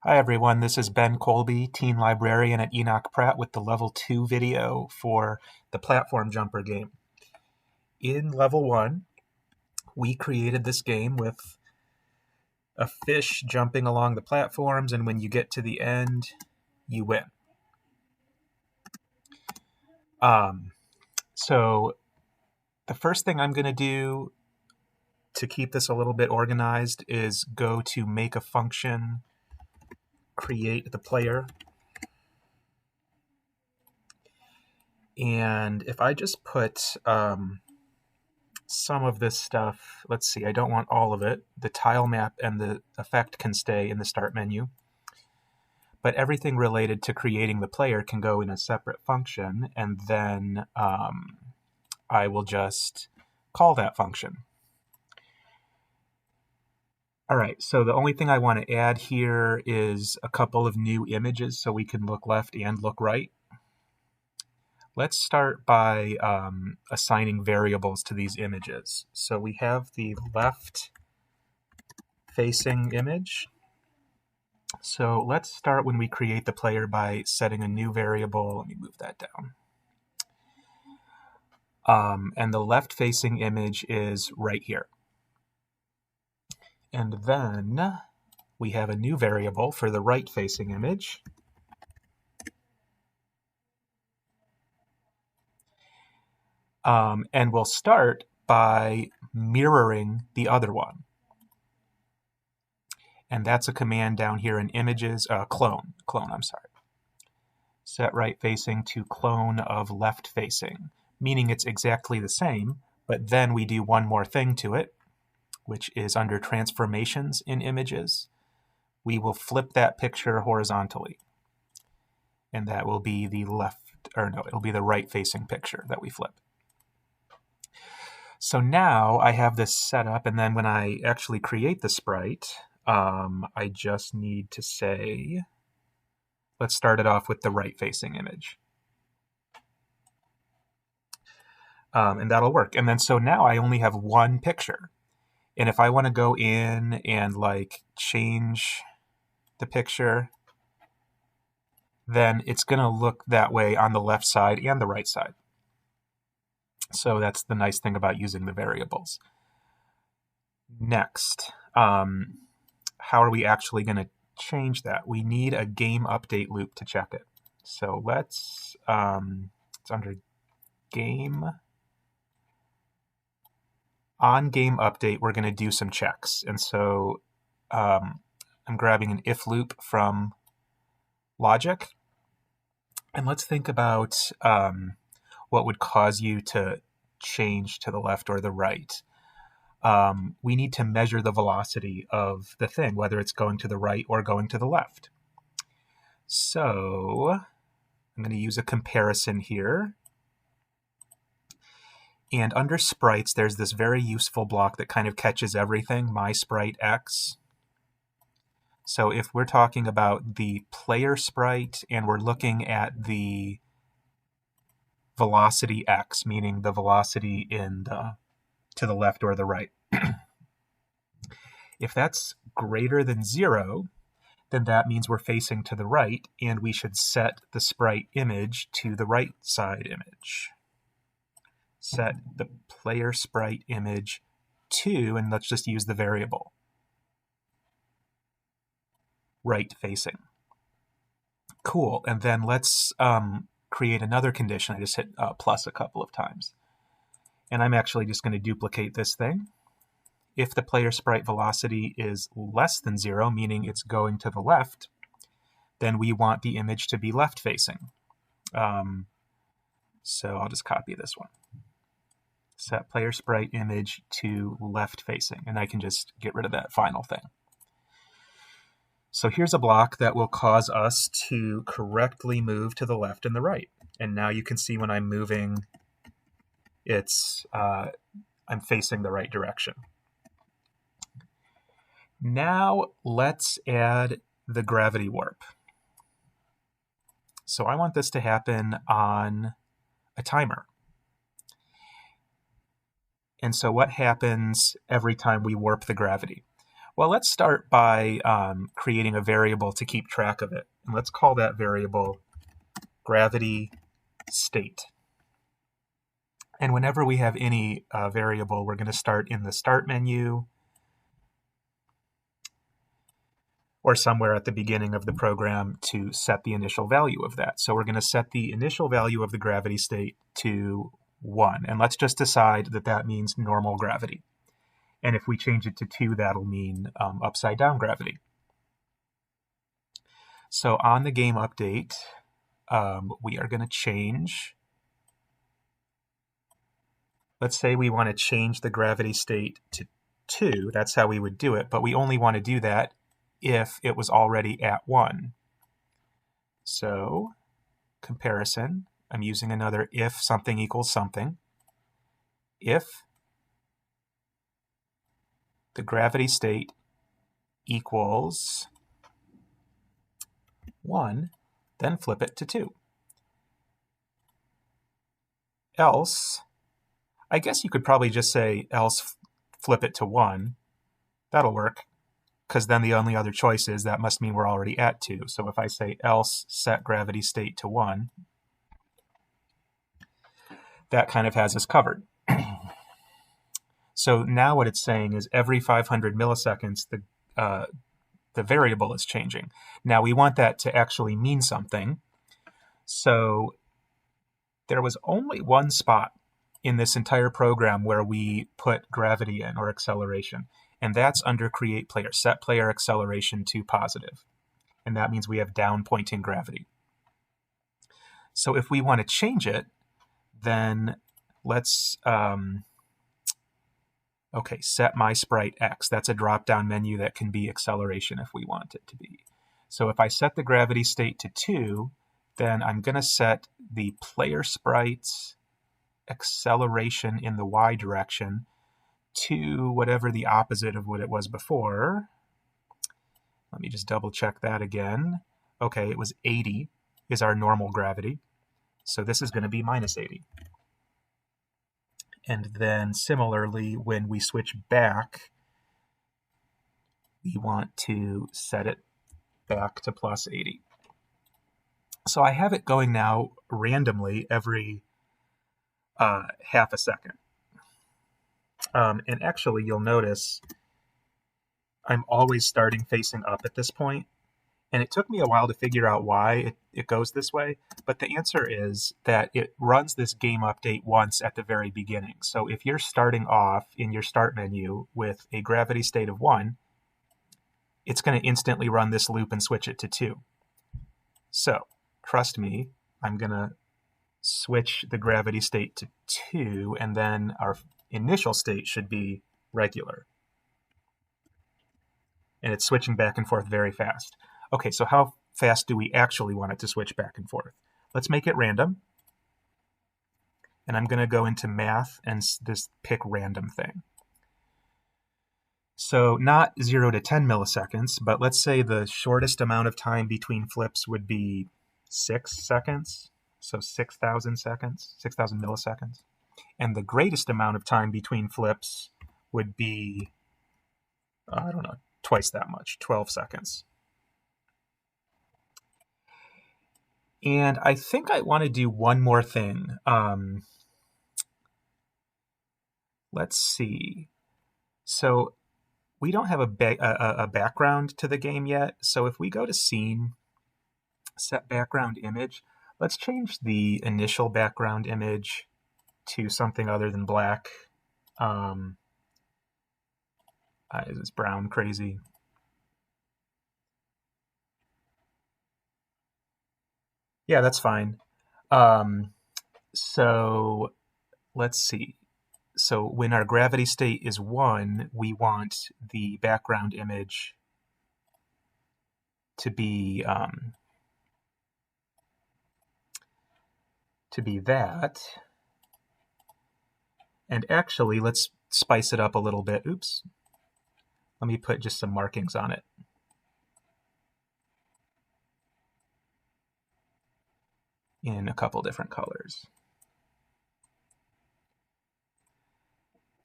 Hi everyone, this is Ben Colby, Teen Librarian at Enoch Pratt with the Level 2 video for the Platform Jumper game. In Level 1, we created this game with a fish jumping along the platforms, and when you get to the end, you win. So the first thing I'm going to do to keep this a little bit organized is go to make a function, create the player. And if I just put some of this stuff, let's see, I don't want all of it. The tile map and the effect can stay in the start menu. But everything related to creating the player can go in a separate function, and then I will just call that function. All right, so the only thing I want to add here is a couple of new images so we can look left and look right. Let's start by assigning variables to these images. So we have the left-facing image. So let's start when we create the player by setting a new variable. Let me move that down. And the left-facing image is right here. And then we have a new variable for the right-facing image. And we'll start by mirroring the other one. And that's a command down here in images, clone, I'm sorry. Set right facing to clone of left facing, meaning it's exactly the same, but then we do one more thing to it, which is under transformations in images. We will flip that picture horizontally. And that will be the it'll be the right facing picture that we flip. So now I have this set up, and then when I actually create the sprite, I just need to say, let's start it off with the right-facing image. And that'll work. And then so now I only have one picture. And if I want to go in and like change the picture, then it's going to look that way on the left side and the right side. So that's the nice thing about using the variables. Next, how are we actually going to change that? We need a game update loop to check it. So let's, it's under game. On game update, we're going to do some checks. And so I'm grabbing an if loop from logic. And let's think about what would cause you to change to the left or the right. We need to measure the velocity of the thing, whether it's going to the right or going to the left. So I'm going to use a comparison here. And under sprites, there's this very useful block that kind of catches everything, mySpriteX. So if we're talking about the player sprite and we're looking at the velocity x, meaning the velocity in to the left or the right. If that's greater than 0, then that means we're facing to the right, and we should set the sprite image to the right side image. Set the player sprite image to, and let's just use the variable, right facing. Cool, and then let's create another condition. I just hit plus a couple of times. And I'm actually just going to duplicate this thing. If the player sprite velocity is less than 0, meaning it's going to the left, then we want the image to be left facing. So I'll just copy this one. Set player sprite image to left facing, and I can just get rid of that final thing. So here's a block that will cause us to correctly move to the left and the right. And now you can see when I'm moving, I'm facing the right direction. Now let's add the gravity warp. So I want this to happen on a timer. And so what happens every time we warp the gravity? Well, let's start by creating a variable to keep track of it. And let's call that variable gravity state. And whenever we have any variable, we're going to start in the Start menu or somewhere at the beginning of the program to set the initial value of that. So we're going to set the initial value of the gravity state to 1. And let's just decide that that means normal gravity. And if we change it to 2, that'll mean upside down gravity. So on the game update, we are going to change. Let's say we want to change the gravity state to 2. That's how we would do it. But we only want to do that if it was already at 1. So comparison, I'm using another if something equals something. If the gravity state equals 1, then flip it to 2. Else, I guess you could probably just say else flip it to 1. That'll work, because then the only other choice is that must mean we're already at 2. So if I say else set gravity state to 1, that kind of has us covered. So now what it's saying is every 500 milliseconds, the variable is changing. Now we want that to actually mean something. So there was only one spot in this entire program where we put gravity in, or acceleration, and that's under create player. Set player acceleration to positive. And that means we have down pointing gravity. So if we want to change it, then let's okay, set my sprite X. That's a drop-down menu that can be acceleration if we want it to be. So if I set the gravity state to 2, then I'm going to set the player sprite's acceleration in the Y direction to whatever the opposite of what it was before. Let me just double check that again. Okay, it was 80 is our normal gravity. So this is going to be minus 80. And then similarly, when we switch back, we want to set it back to plus 80. So I have it going now randomly every half a second. And actually, you'll notice I'm always starting facing up at this point. And it took me a while to figure out why it goes this way. But the answer is that it runs this game update once at the very beginning. So if you're starting off in your start menu with a gravity state of 1, it's going to instantly run this loop and switch it to 2. So trust me, I'm going to switch the gravity state to 2, and then our initial state should be regular. And it's switching back and forth very fast. Okay, so how fast do we actually want it to switch back and forth? Let's make it random. And I'm going to go into math and this pick random thing. So not 0 to 10 milliseconds, but let's say the shortest amount of time between flips would be 6 seconds. So 6,000 seconds, 6,000 milliseconds. And the greatest amount of time between flips would be, I don't know, twice that much, 12 seconds. And I think I want to do one more thing. Let's see. So we don't have a background to the game yet. So if we go to Scene, Set Background Image, let's change the initial background image to something other than black. Is this brown crazy? Yeah, that's fine. So let's see. So when our gravity state is 1, we want the background image to be that. And actually, let's spice it up a little bit. Oops. Let me put just some markings on it. In a couple different colors.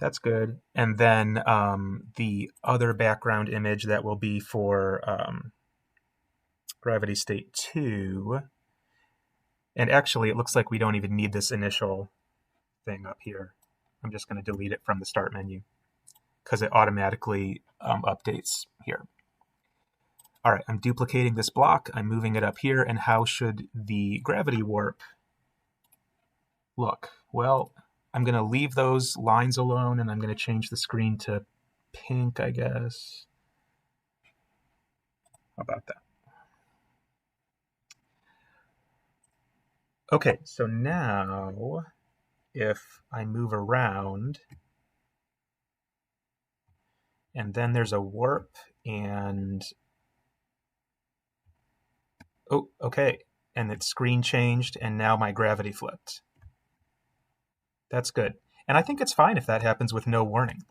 That's good. And then the other background image that will be for gravity state 2. And actually, it looks like we don't even need this initial thing up here. I'm just going to delete it from the start menu because it automatically updates here. All right, I'm duplicating this block. I'm moving it up here. And how should the gravity warp look? Well, I'm going to leave those lines alone, and I'm going to change the screen to pink, I guess. How about that? Okay, so now if I move around, and then there's a warp, and oh, okay, and its screen changed, and now my gravity flipped. That's good. And I think it's fine if that happens with no warning.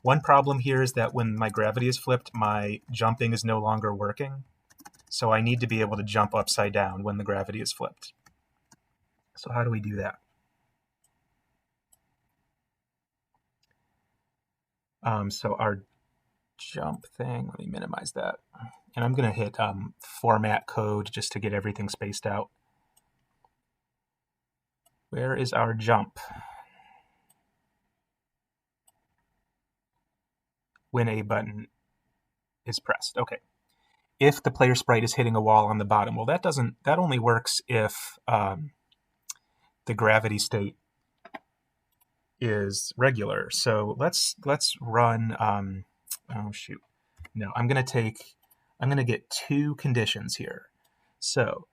One problem here is that when my gravity is flipped, my jumping is no longer working. So I need to be able to jump upside down when the gravity is flipped. So how do we do that? So our jump thing, let me minimize that. And I'm going to hit format code just to get everything spaced out. Where is our jump? When a button is pressed. Okay. If the player sprite is hitting a wall on the bottom, well, that only works if the gravity state is regular. So let's run. Oh shoot! No, I'm gonna get two conditions here. So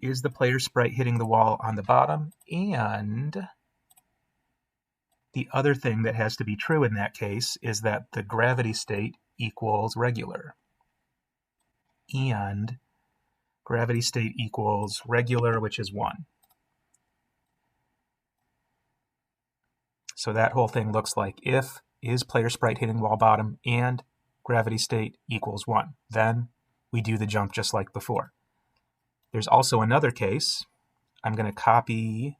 is the player sprite hitting the wall on the bottom, and the other thing that has to be true in that case is that the gravity state equals regular, and gravity state equals regular, which is 1. So that whole thing looks like if is player sprite hitting wall bottom and gravity state equals 1. Then we do the jump just like before. There's also another case. I'm going to copy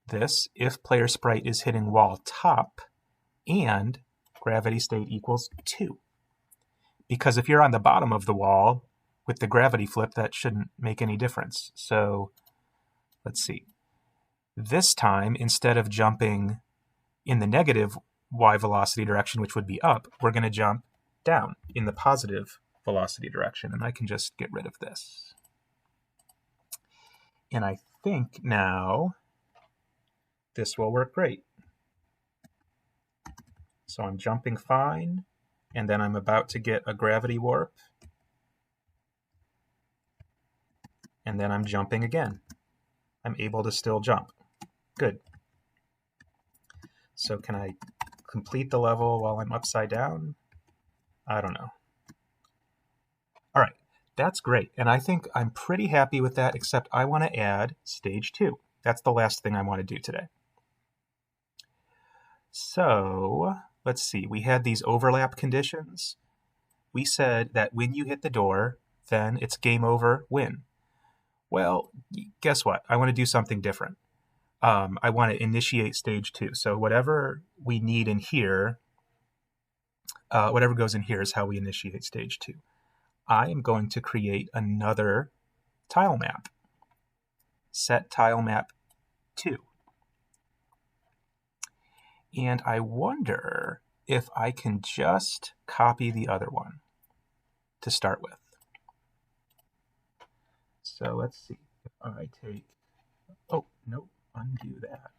this if player sprite is hitting wall top and gravity state equals 2. Because if you're on the bottom of the wall with the gravity flip, that shouldn't make any difference. So let's see. This time, instead of jumping in the negative y velocity direction, which would be up, we're going to jump down in the positive velocity direction. And I can just get rid of this. And I think now this will work great. So I'm jumping fine, and then I'm about to get a gravity warp, and then I'm jumping again. I'm able to still jump. Good. So can I complete the level while I'm upside down? I don't know. All right, that's great. And I think I'm pretty happy with that, except I want to add stage 2. That's the last thing I want to do today. So let's see. We had these overlap conditions. We said that when you hit the door, then it's game over, win. Well, guess what? I want to do something different. I want to initiate stage 2. So whatever we need in here, whatever goes in here is how we initiate stage 2. I am going to create another tile map. Set tile map 2. And I wonder if I can just copy the other one to start with. So let's see. If I take, oh, nope, undo that.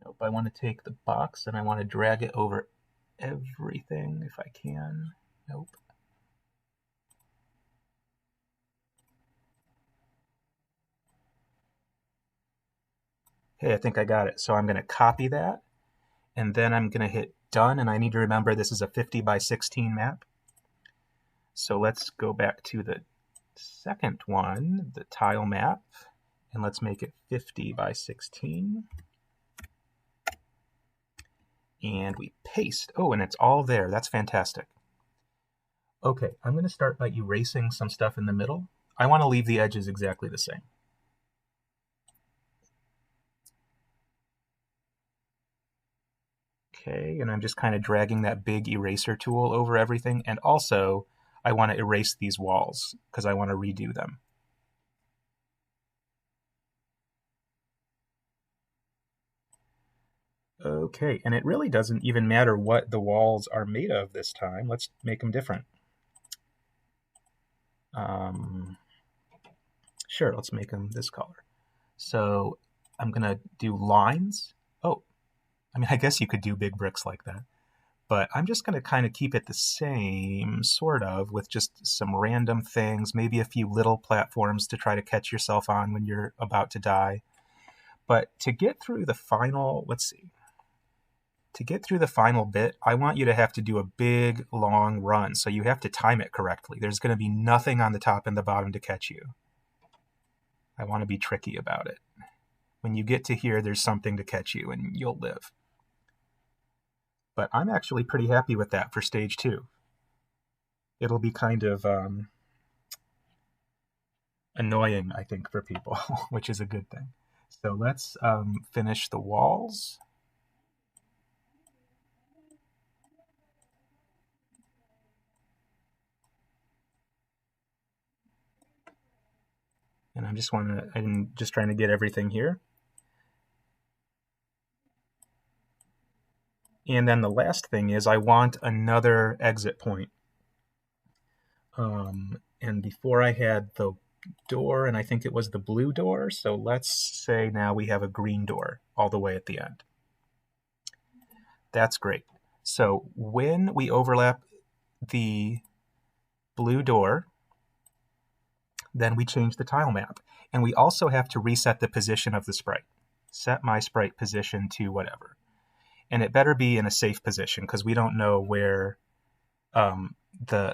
Nope, I want to take the box and I want to drag it over everything if I can. Nope. Hey, I think I got it. So I'm going to copy that, and then I'm going to hit done, and I need to remember this is a 50 by 16 map. So let's go back to the second one, the tile map, and let's make it 50 by 16. And we paste. Oh, and it's all there. That's fantastic. Okay, I'm going to start by erasing some stuff in the middle. I want to leave the edges exactly the same. Okay, and I'm just kind of dragging that big eraser tool over everything. And also, I want to erase these walls because I want to redo them. Okay, and it really doesn't even matter what the walls are made of this time. Let's make them different. Sure, let's make them this color. So I'm going to do lines. Oh, I mean, I guess you could do big bricks like that. But I'm just going to kind of keep it the same, sort of, with just some random things, maybe a few little platforms to try to catch yourself on when you're about to die. But to get through the final, let's see. To get through the final bit, I want you to have to do a big, long run. So you have to time it correctly. There's going to be nothing on the top and the bottom to catch you. I want to be tricky about it. When you get to here, there's something to catch you and you'll live. But I'm actually pretty happy with that for stage 2. It'll be kind of annoying, I think, for people, which is a good thing. So let's finish the walls. And I'm just trying to get everything here. And then the last thing is I want another exit point. And before I had the door, and I think it was the blue door. So let's say now we have a green door all the way at the end. That's great. So when we overlap the blue door, then we change the tile map. And we also have to reset the position of the sprite. Set my sprite position to whatever. And it better be in a safe position because we don't know where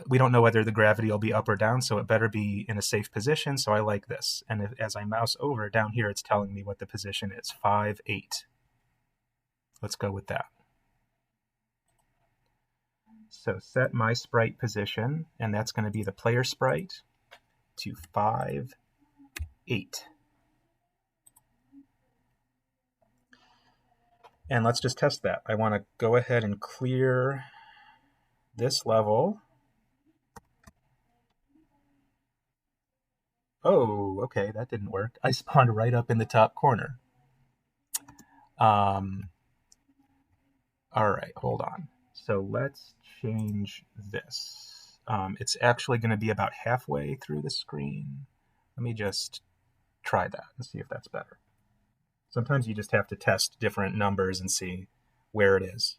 we don't know whether the gravity will be up or down, so it better be in a safe position. So I like this. And as I mouse over down here, it's telling me what the position is, 5, 8. Let's go with that. So set my sprite position, and that's going to be the player sprite, to 5, 8. And let's just test that. I want to go ahead and clear this level. Oh, okay, that didn't work. I spawned right up in the top corner. All right, hold on. So let's change this. It's actually going to be about halfway through the screen. Let me just try that and see if that's better. Sometimes you just have to test different numbers and see where it is.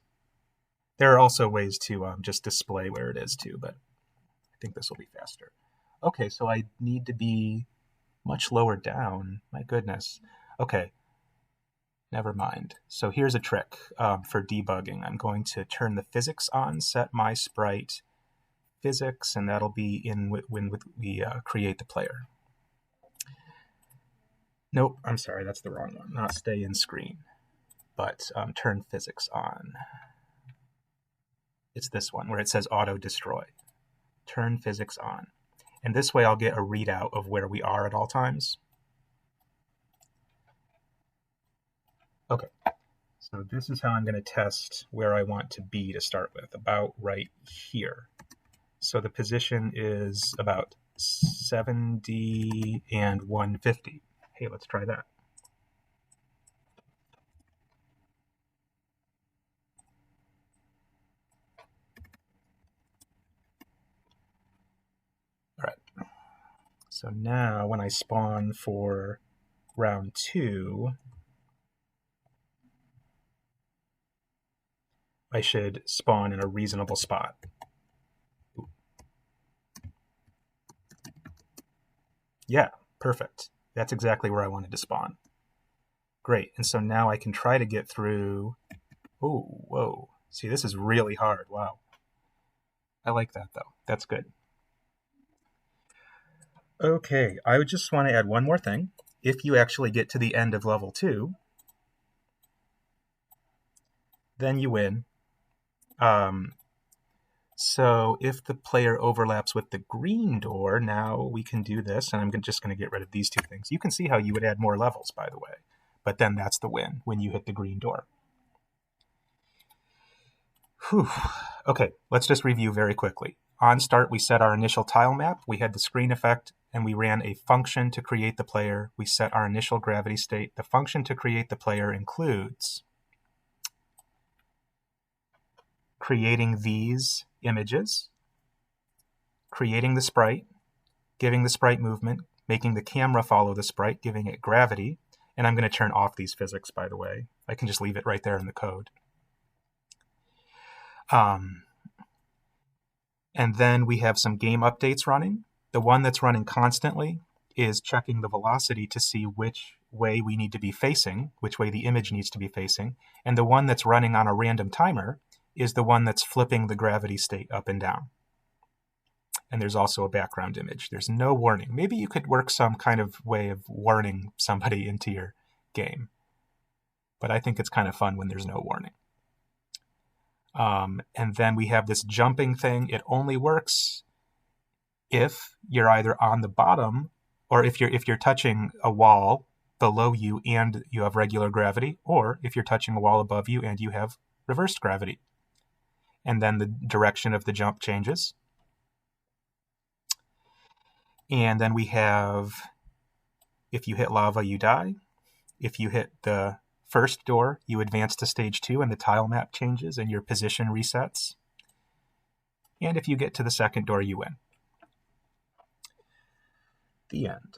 There are also ways to just display where it is too, but I think this will be faster. Okay, so I need to be much lower down. My goodness. Okay, never mind. So here's a trick for debugging. I'm going to turn the physics on, set my sprite physics, and that'll be in when we create the player. Nope, I'm sorry, that's the wrong one. Not stay in screen, but turn physics on. It's this one where it says auto destroy. Turn physics on. And this way I'll get a readout of where we are at all times. Okay, so this is how I'm going to test where I want to be to start with, about right here. So the position is about 70 and 150. Hey, let's try that. All right. So now when I spawn for round 2, I should spawn in a reasonable spot. Yeah, perfect. That's exactly where I wanted to spawn. Great. And so now I can try to get through. Oh, whoa. See, this is really hard. Wow. I like that, though. That's good. Okay, I would just want to add one more thing. If you actually get to the end of level 2, then you win. So if the player overlaps with the green door, now we can do this, and I'm just going to get rid of these 2 things. You can see how you would add more levels, by the way, but then that's the win when you hit the green door. Whew. Okay, let's just review very quickly. On start, we set our initial tile map, we had the screen effect, and we ran a function to create the player. We set our initial gravity state. The function to create the player includes creating these images, creating the sprite, giving the sprite movement, making the camera follow the sprite, giving it gravity, and I'm going to turn off these physics, by the way. I can just leave it right there in the code. And then we have some game updates running. The one that's running constantly is checking the velocity to see which way we need to be facing, which way the image needs to be facing. And the one that's running on a random timer is the one that's flipping the gravity state up and down. And there's also a background image. There's no warning. Maybe you could work some kind of way of warning somebody into your game. But I think it's kind of fun when there's no warning. And then we have this jumping thing. It only works if you're either on the bottom or if you're touching a wall below you and you have regular gravity, or if you're touching a wall above you and you have reversed gravity. And then the direction of the jump changes. And then we have, if you hit lava, you die. If you hit the first door, you advance to stage 2 and the tile map changes and your position resets. And if you get to the second door, you win. The end.